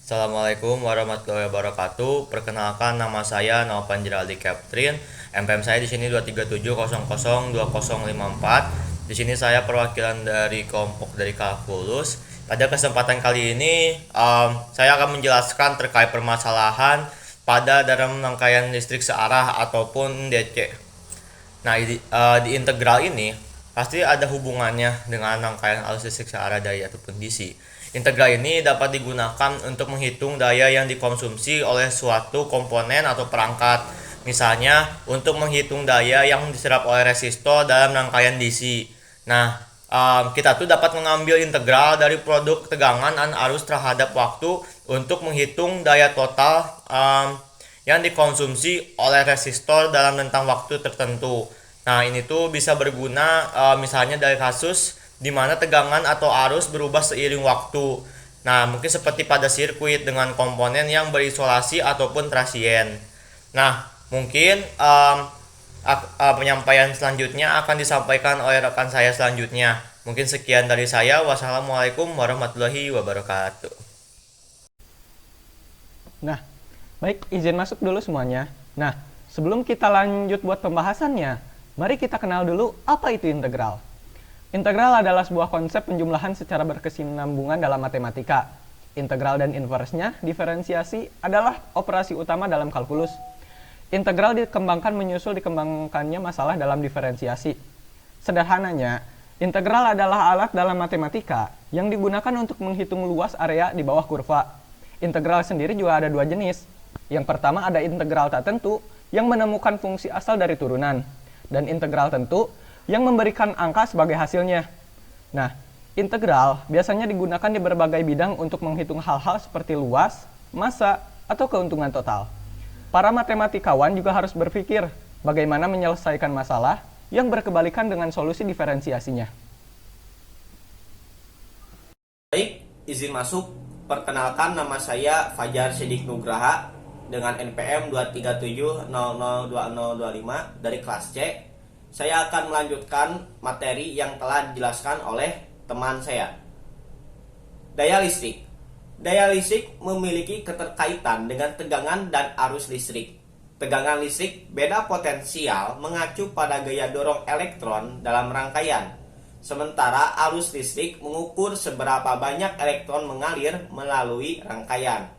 Assalamualaikum warahmatullahi wabarakatuh. Perkenalkan, nama saya Novan Jeraldi Captrin. MPM saya di sini 237002054. Di sini saya perwakilan dari kelompok dari Kalkulus. Pada kesempatan kali ini, saya akan menjelaskan terkait permasalahan pada dalam rangkaian listrik searah ataupun DC. Nah, di integral ini pasti ada hubungannya dengan rangkaian arus listrik searah daya ataupun DC. Integral ini dapat digunakan untuk menghitung daya yang dikonsumsi oleh suatu komponen atau perangkat. Misalnya, untuk menghitung daya yang diserap oleh resistor dalam rangkaian DC. Nah, kita tuh dapat mengambil integral dari produk tegangan dan arus terhadap waktu untuk menghitung daya total yang dikonsumsi oleh resistor dalam rentang waktu tertentu. Nah, ini tuh bisa berguna misalnya dari kasus di mana tegangan atau arus berubah seiring waktu. Nah, mungkin seperti pada sirkuit dengan komponen yang berisolasi ataupun transien. Nah, mungkin penyampaian selanjutnya akan disampaikan oleh rekan saya selanjutnya. Mungkin sekian dari saya. Wassalamualaikum warahmatullahi wabarakatuh. Nah, baik, izin masuk dulu semuanya. Nah, sebelum kita lanjut buat pembahasannya, mari kita kenal dulu apa itu integral. Integral adalah sebuah konsep penjumlahan secara berkesinambungan dalam matematika. Integral dan inversnya, diferensiasi, adalah operasi utama dalam kalkulus. Integral dikembangkan menyusul dikembangkannya masalah dalam diferensiasi. Sederhananya, integral adalah alat dalam matematika yang digunakan untuk menghitung luas area di bawah kurva. Integral sendiri juga ada dua jenis. Yang pertama ada integral tak tentu yang menemukan fungsi asal dari turunan, dan integral tentu yang memberikan angka sebagai hasilnya. Nah, integral biasanya digunakan di berbagai bidang untuk menghitung hal-hal seperti luas, massa, atau keuntungan total. Para matematikawan juga harus berpikir bagaimana menyelesaikan masalah yang berkebalikan dengan solusi diferensiasinya. Baik, izin masuk. Perkenalkan, nama saya Fajar Sidik Nugraha dengan NPM 237002025 dari kelas C. Saya akan melanjutkan materi yang telah dijelaskan oleh teman saya. Daya listrik. Daya listrik memiliki keterkaitan dengan tegangan dan arus listrik. Tegangan listrik beda potensial mengacu pada gaya dorong elektron dalam rangkaian. Sementara arus listrik mengukur seberapa banyak elektron mengalir melalui rangkaian.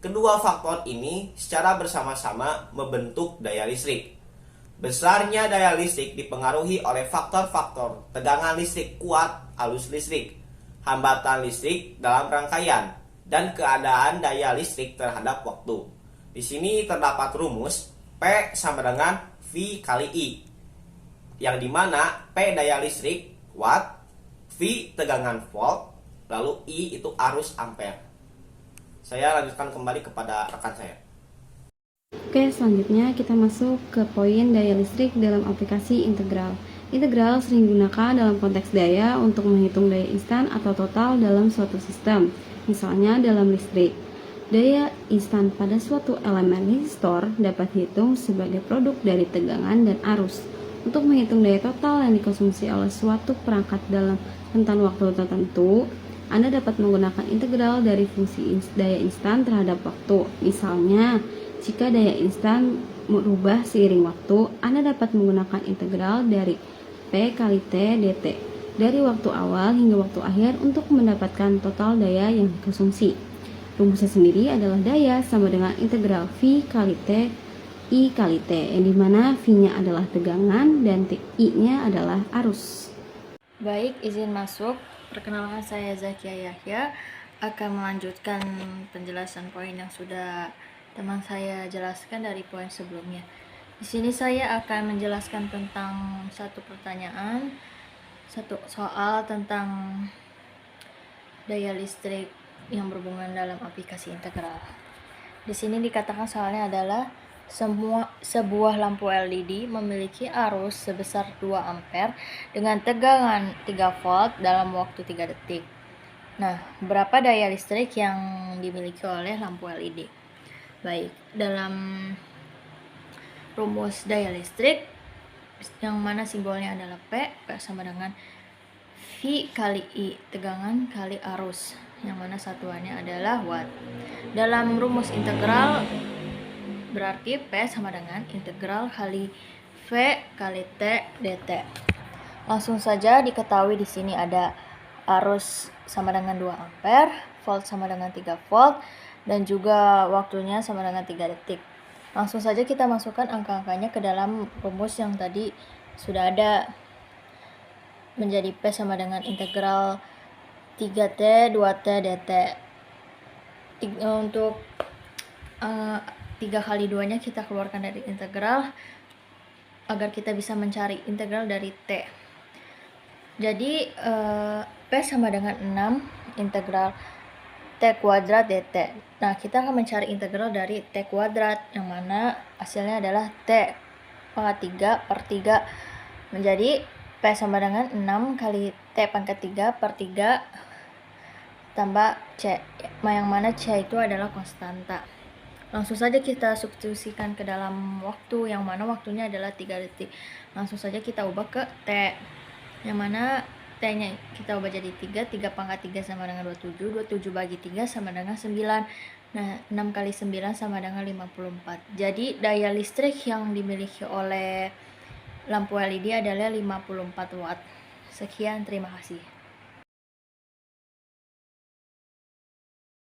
Kedua faktor ini secara bersama-sama membentuk daya listrik. Besarnya daya listrik dipengaruhi oleh faktor-faktor tegangan listrik kuat, arus listrik, hambatan listrik dalam rangkaian, dan keadaan daya listrik terhadap waktu. Di sini terdapat rumus P sama dengan V kali I, yang dimana P daya listrik watt, V tegangan volt, lalu I itu arus ampere. Saya lanjutkan kembali kepada rekan saya. Oke, selanjutnya kita masuk ke poin daya listrik dalam aplikasi integral. Integral sering digunakan dalam konteks daya untuk menghitung daya instan atau total dalam suatu sistem. Misalnya dalam listrik, daya instan pada suatu elemen resistor dapat dihitung sebagai produk dari tegangan dan arus. Untuk menghitung daya total yang dikonsumsi oleh suatu perangkat dalam rentan waktu tertentu, Anda dapat menggunakan integral dari fungsi daya instan terhadap waktu. Misalnya, jika daya instan berubah seiring waktu, Anda dapat menggunakan integral dari P kali T dt dari waktu awal hingga waktu akhir untuk mendapatkan total daya yang dikonsumsi. Rumusnya sendiri adalah daya sama dengan integral V kali T I kali T, yang dimana V-nya adalah tegangan dan I-nya adalah arus. Baik, izin masuk. Perkenalkan, saya Zakia Yahya akan melanjutkan penjelasan poin yang sudah teman saya jelaskan dari poin sebelumnya. Di sini saya akan menjelaskan tentang satu pertanyaan, satu soal tentang daya listrik yang berhubungan dalam aplikasi integral. Di sini dikatakan soalnya adalah sebuah lampu LED memiliki arus sebesar 2 ampere dengan tegangan 3 volt dalam waktu 3 detik. Nah, berapa daya listrik yang dimiliki oleh lampu LED? Baik, dalam rumus daya listrik yang mana simbolnya adalah P sama dengan V kali I, tegangan kali arus, yang mana satuannya adalah watt. Dalam rumus integral berarti P sama dengan integral kali V kali T dt. Langsung saja diketahui di sini ada arus sama dengan 2 ampere, volt sama dengan 3 volt, dan juga waktunya sama dengan 3 detik. Langsung saja kita masukkan angka-angkanya ke dalam rumus yang tadi sudah ada, menjadi P sama dengan integral 3T 2T dt. Untuk 3 kali 2-nya kita keluarkan dari integral agar kita bisa mencari integral dari T. Jadi P sama dengan 6 integral T kuadrat dt. Nah, kita akan mencari integral dari T kuadrat, yang mana hasilnya adalah T pangkat 3 per 3. Menjadi P sama dengan 6 kali T pangkat 3 per 3 tambah C, yang mana C itu adalah konstanta. Langsung saja kita substitusikan ke dalam waktu, yang mana waktunya adalah 3 detik. Langsung saja kita ubah ke T, yang mana T-nya kita ubah jadi 3 pangkat 3 sama dengan 27 bagi 3 sama dengan 9. Nah, 6 kali 9 sama dengan 54. Jadi daya listrik yang dimiliki oleh lampu LED adalah 54 watt. Sekian, terima kasih.